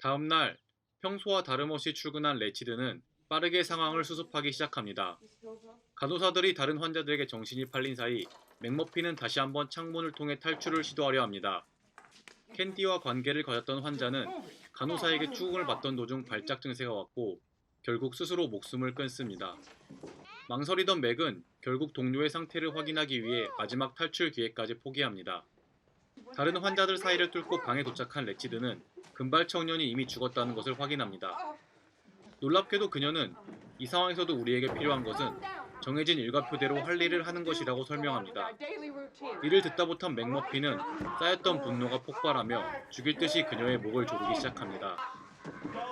다음 날 평소와 다름없이 출근한 레치드는 빠르게 상황을 수습하기 시작합니다. 간호사들이 다른 환자들에게 정신이 팔린 사이 맥머피는 다시 한번 창문을 통해 탈출을 시도하려 합니다. 캔디와 관계를 가졌던 환자는 간호사에게 추궁을 받던 도중 발작 증세가 왔고 결국 스스로 목숨을 끊습니다. 망설이던 맥은 결국 동료의 상태를 확인하기 위해 마지막 탈출 기회까지 포기합니다. 다른 환자들 사이를 뚫고 방에 도착한 레치드는 금발 청년이 이미 죽었다는 것을 확인합니다. 놀랍게도 그녀는 이 상황에서도 우리에게 필요한 것은 정해진 일과표대로 할 일을 하는 것이라고 설명합니다. 이를 듣다 못한 맥머피는 쌓였던 분노가 폭발하며 죽일 듯이 그녀의 목을 조르기 시작합니다.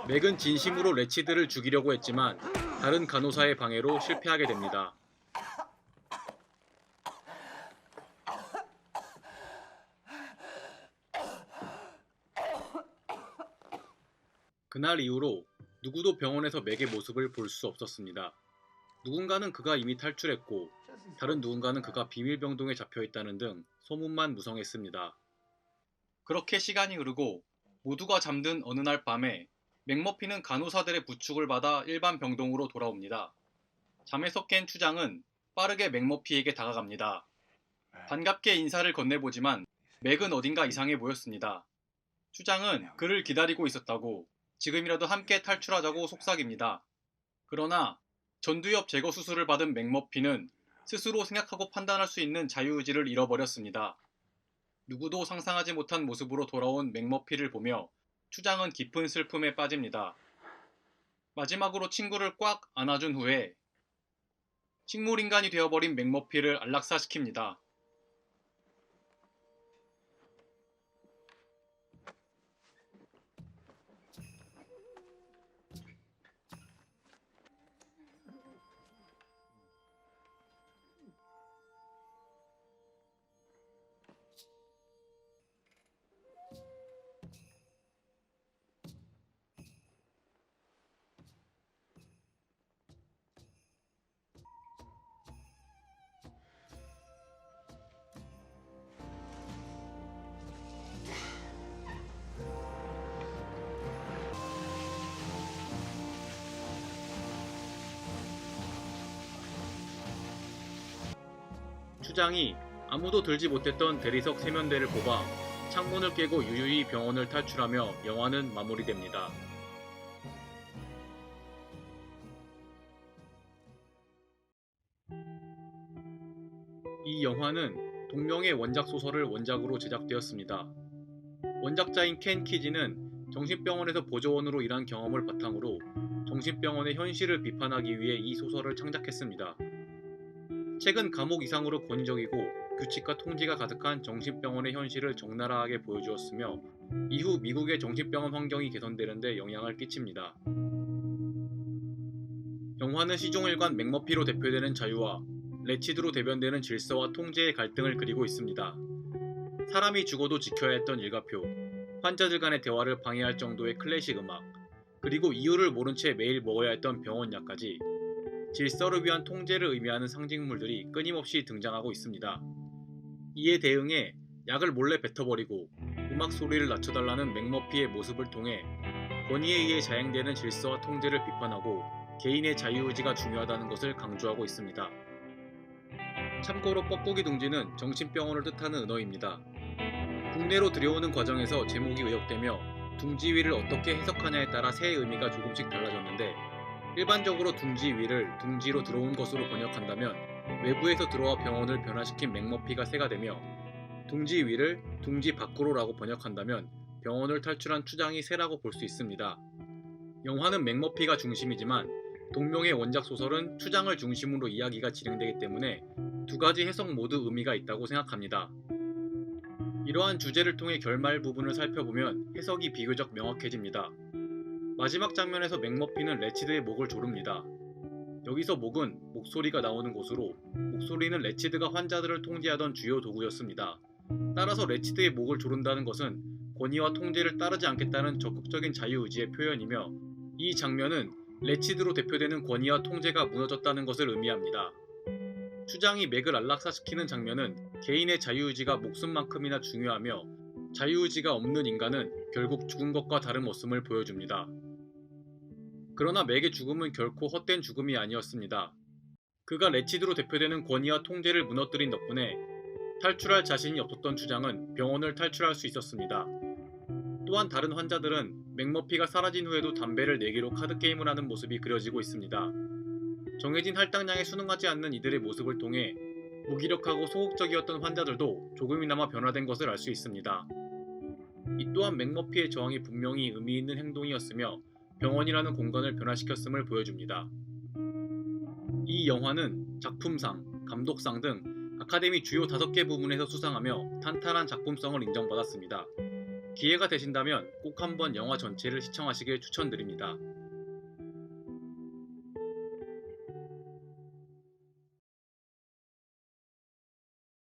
맥은 진심으로 레치드를 죽이려고 했지만 다른 간호사의 방해로 실패하게 됩니다. 그날 이후로 누구도 병원에서 맥의 모습을 볼 수 없었습니다. 누군가는 그가 이미 탈출했고 다른 누군가는 그가 비밀병동에 잡혀있다는 등 소문만 무성했습니다. 그렇게 시간이 흐르고 모두가 잠든 어느 날 밤에 맥머피는 간호사들의 부축을 받아 일반 병동으로 돌아옵니다. 잠에서 깬 추장은 빠르게 맥머피에게 다가갑니다. 반갑게 인사를 건네보지만 맥은 어딘가 이상해 보였습니다. 추장은 그를 기다리고 있었다고 지금이라도 함께 탈출하자고 속삭입니다. 그러나 전두엽 제거 수술을 받은 맥머피는 스스로 생각하고 판단할 수 있는 자유의지를 잃어버렸습니다. 누구도 상상하지 못한 모습으로 돌아온 맥머피를 보며 추장은 깊은 슬픔에 빠집니다. 마지막으로 친구를 꽉 안아준 후에 식물인간이 되어버린 맥머피를 안락사시킵니다. 추장이 아무도 들지 못했던 대리석 세면대를 뽑아 창문을 깨고 유유히 병원을 탈출하며 영화는 마무리됩니다. 이 영화는 동명의 원작 소설을 원작으로 제작되었습니다. 원작자인 켄 키지는 정신병원에서 보조원으로 일한 경험을 바탕으로 정신병원의 현실을 비판하기 위해 이 소설을 창작했습니다. 책은 감옥 이상으로 권위적이고 규칙과 통제가 가득한 정신병원의 현실을 적나라하게 보여주었으며 이후 미국의 정신병원 환경이 개선되는 데 영향을 끼칩니다. 영화는 시종일관 맥머피로 대표되는 자유와 레치드로 대변되는 질서와 통제의 갈등을 그리고 있습니다. 사람이 죽어도 지켜야 했던 일과표, 환자들 간의 대화를 방해할 정도의 클래식 음악, 그리고 이유를 모른 채 매일 먹어야 했던 병원 약까지 질서를 위한 통제를 의미하는 상징물들이 끊임없이 등장하고 있습니다. 이에 대응해 약을 몰래 뱉어버리고 음악 소리를 낮춰달라는 맥머피의 모습을 통해 권위에 의해 자행되는 질서와 통제를 비판하고 개인의 자유의지가 중요하다는 것을 강조하고 있습니다. 참고로 뻐꾸기 둥지는 정신병원을 뜻하는 은어입니다. 국내로 들여오는 과정에서 제목이 의역되며 둥지위를 어떻게 해석하냐에 따라 새의 의미가 조금씩 달라졌는데 일반적으로 둥지위를 둥지로 들어온 것으로 번역한다면 외부에서 들어와 병원을 변화시킨 맥머피가 새가 되며 둥지위를 둥지 밖으로라고 번역한다면 병원을 탈출한 추장이 새라고 볼 수 있습니다. 영화는 맥머피가 중심이지만 동명의 원작 소설은 추장을 중심으로 이야기가 진행되기 때문에 두 가지 해석 모두 의미가 있다고 생각합니다. 이러한 주제를 통해 결말 부분을 살펴보면 해석이 비교적 명확해집니다. 마지막 장면에서 맥머피는 레치드의 목을 조릅니다. 여기서 목은 목소리가 나오는 곳으로 목소리는 레치드가 환자들을 통제하던 주요 도구였습니다. 따라서 레치드의 목을 조른다는 것은 권위와 통제를 따르지 않겠다는 적극적인 자유의지의 표현이며 이 장면은 레치드로 대표되는 권위와 통제가 무너졌다는 것을 의미합니다. 추장이 맥을 안락사시키는 장면은 개인의 자유의지가 목숨만큼이나 중요하며 자유의지가 없는 인간은 결국 죽은 것과 다름없음을 보여줍니다. 그러나 맥의 죽음은 결코 헛된 죽음이 아니었습니다. 그가 레치드로 대표되는 권위와 통제를 무너뜨린 덕분에 탈출할 자신이 없었던 주장은 병원을 탈출할 수 있었습니다. 또한 다른 환자들은 맥머피가 사라진 후에도 담배를 내기로 카드게임을 하는 모습이 그려지고 있습니다. 정해진 할당량에 순응하지 않는 이들의 모습을 통해 무기력하고 소극적이었던 환자들도 조금이나마 변화된 것을 알 수 있습니다. 이 또한 맥머피의 저항이 분명히 의미 있는 행동이었으며 병원이라는 공간을 변화시켰음을 보여줍니다. 이 영화는 작품상, 감독상 등 아카데미 주요 5개 부문에서 수상하며 탄탄한 작품성을 인정받았습니다. 기회가 되신다면 꼭 한번 영화 전체를 시청하시길 추천드립니다.